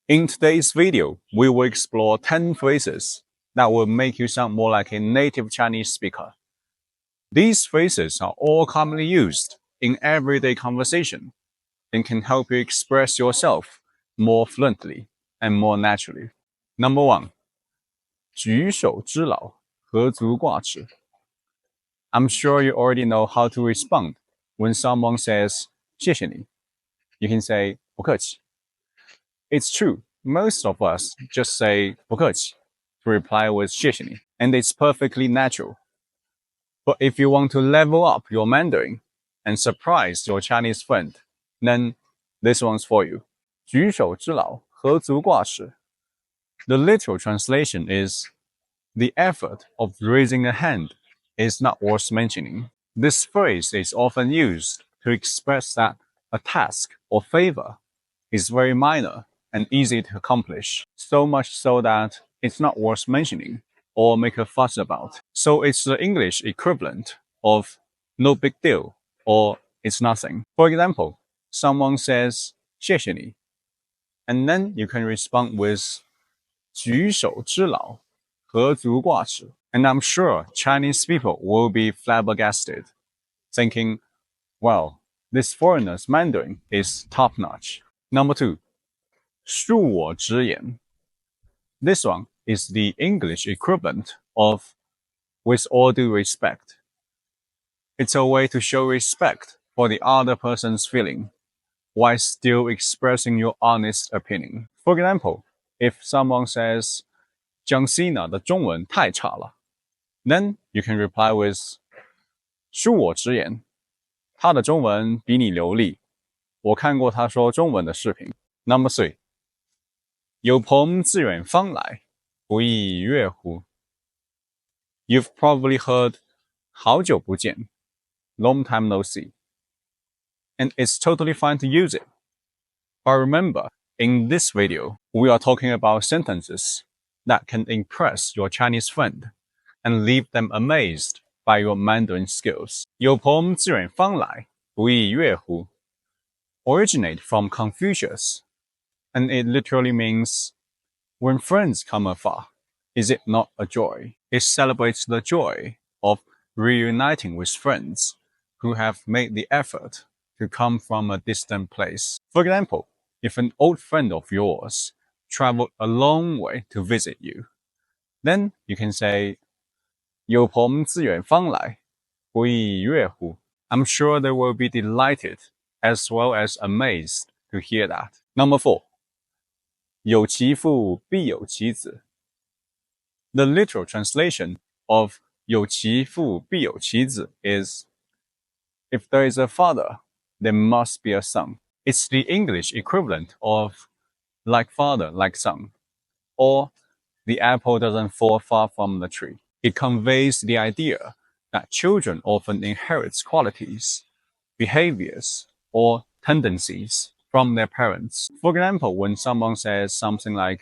In today's video, we will explore 10 phrases that will make you sound more like a native Chinese speaker. These phrases are all commonly used in everyday conversation and can help you express yourself more fluently and more naturally. Number 1. 举手之劳，何足挂齿. I'm sure you already know how to respond when someone says 谢谢你. You can say 不客气. It's true, most of us just say 不客气 to reply with 谢谢你, and it's perfectly natural. But if you want to level up your Mandarin and surprise your Chinese friend, then this one's for you. 举手之劳，何足挂齿. The literal translation is, the effort of raising a hand is not worth mentioning. This phrase is often used to express that a task or favor is very minor and easy to accomplish, so much so that it's not worth mentioning or make a fuss about. So it's the English equivalent of no big deal or it's nothing. For example, someone says 谢谢你, and then you can respond with 举手之劳，何足挂齿. And I'm sure Chinese people will be flabbergasted, thinking, well, this foreigner's Mandarin is top-notch. Number 2. 恕我直言. This one is the English equivalent of with all due respect. It's a way to show respect for the other person's feeling, while still expressing your honest opinion. For example, if someone says, 江西娜的中文太差了, then you can reply with, 恕我直言, 他的中文比你流利，我看过他说中文的视频。Number 3. 有朋自远方来，不亦乐乎. You've probably heard 好久不见, long time no see. And it's totally fine to use it. But remember, in this video, we are talking about sentences that can impress your Chinese friend and leave them amazed by your Mandarin skills. 有朋自远方来，不亦乐乎 originate from Confucius, and it literally means, when friends come afar, is it not a joy? It celebrates the joy of reuniting with friends who have made the effort to come from a distant place. For example, if an old friend of yours traveled a long way to visit you, then you can say, 有朋自远方来，不亦乐乎. I'm sure they will be delighted as well as amazed to hear that. Number 4. 有其父必有其子. The literal translation of 有其父必有其子 is, if there is a father, there must be a son. It's the English equivalent of like father, like son, or the apple doesn't fall far from the tree. It conveys the idea that children often inherit qualities, behaviors, or tendencies from their parents. For example, when someone says something like,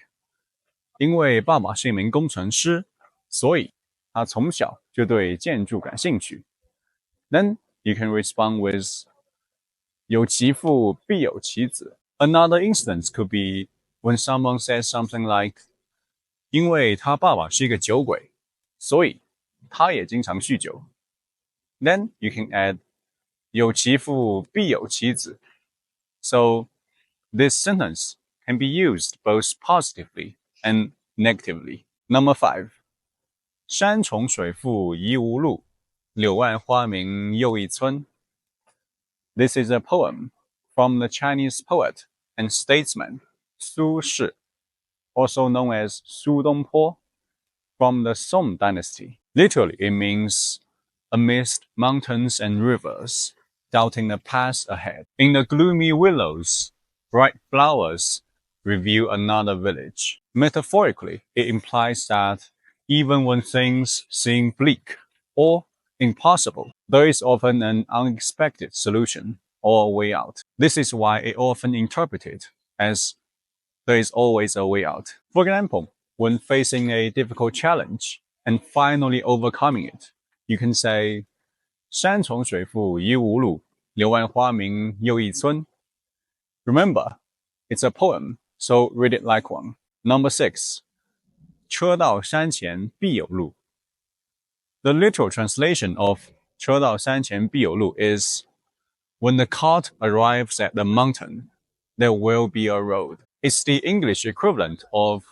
因为爸爸是一名工程师，所以他从小就对建筑感兴趣. Then you can respond with, 有其父必有其子. Another instance could be when someone says something like, 因为他爸爸是一个酒鬼，所以他也经常酗酒. Then you can add, 有其父必有其子. So this sentence can be used both positively and negatively. Number 5. 山重水复疑无路，柳暗花明又一村. This is a poem from the Chinese poet and statesman Su Shi, also known as Su Dongpo, from the Song dynasty. Literally, it means, amidst mountains and rivers, doubting the path ahead. In the gloomy willows, bright flowers reveal another village. Metaphorically, it implies that even when things seem bleak or impossible, there is often an unexpected solution or a way out. This is why it often interpreted as, there is always a way out. For example, when facing a difficult challenge and finally overcoming it, you can say, 山重水复疑无路，柳暗花明又一村. Remember, it's a poem, so read it like one. Number 6. 车到山前必有路. The literal translation of 车到山前必有路 is when the cart arrives at the mountain, there will be a road. It's the English equivalent of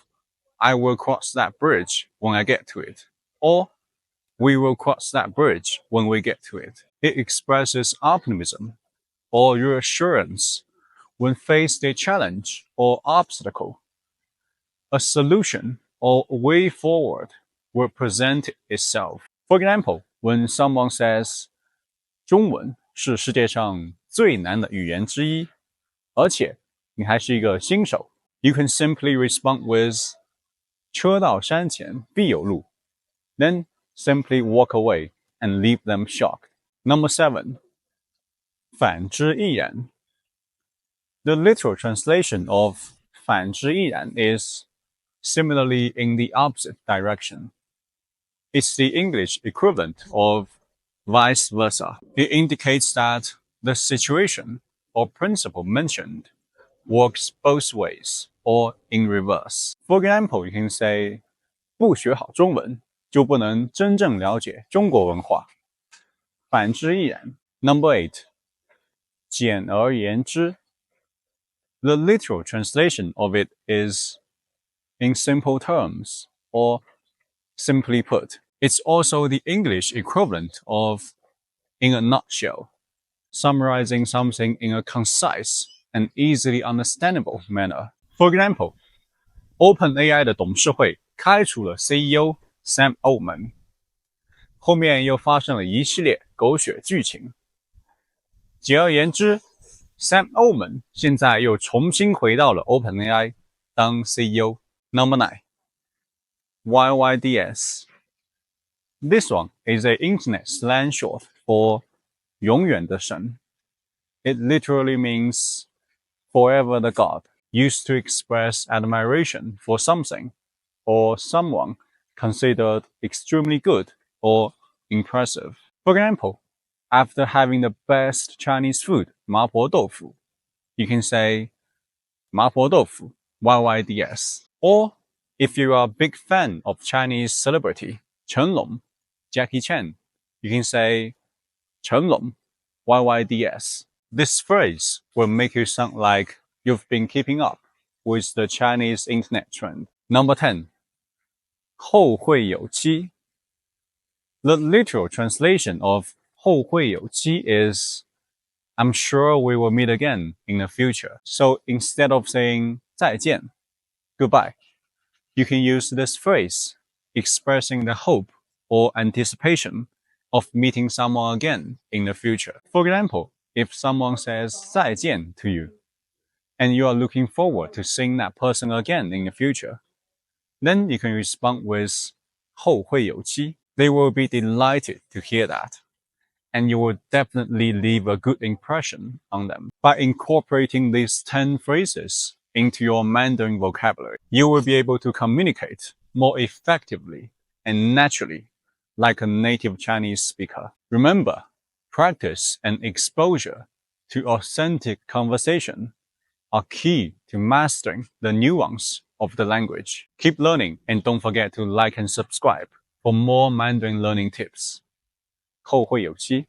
I will cross that bridge when I get to it, or we will cross that bridge when we get to it. It expresses optimism or reassurance when faced a challenge or obstacle. A solution or way forward will present itself. For example, when someone says, 中文是世界上最难的语言之一，而且你还是一个新手, you can simply respond with 车到山前必有路, then simply walk away and leave them shocked. Number 7. 反之亦然. The literal translation of 反之亦然 is similarly in the opposite direction. It's the English equivalent of vice versa. It indicates that the situation or principle mentioned works both ways or in reverse. For example, you can say 不学好中文就不能真正了解中国文化。反之亦然。Number 8. 简而言之. The literal translation of it is in simple terms, or simply put, it's also the English equivalent of in a nutshell, summarizing something in a concise and easily understandable manner. For example, OpenAI 的董事会开除了 CEO Sam Altman， 后面又发生了一系列狗血剧情。简而言之， Sam Altman 现在又重新回到了 OpenAI 当 CEO。 Number 9. YYDS. This one is an internet slang short for 永远的神. It literally means forever the God, used to express admiration for something or someone considered extremely good or impressive. For example, after having the best Chinese food, 麻婆豆腐, you can say 麻婆豆腐 YYDS. Or if you are a big fan of Chinese celebrity 成龙 Jackie Chan, you can say 成龙 YYDS. This phrase will make you sound like you've been keeping up with the Chinese internet trend. Number 10. 后会有期. The literal translation of 后会有期 is I'm sure we will meet again in the future. So instead of saying 再见 goodbye, you can use this phrase expressing the hope or anticipation of meeting someone again in the future. For example, if someone says 再见 to you, and you are looking forward to seeing that person again in the future, then you can respond with 后会有期. They will be delighted to hear that, and you will definitely leave a good impression on them. By incorporating these 10 phrases into your Mandarin vocabulary, you will be able to communicate more effectively and naturally like a native Chinese speaker. Remember, practice and exposure to authentic conversation are key to mastering the nuance of the language. Keep learning and don't forget to like and subscribe for more Mandarin learning tips. 后会有期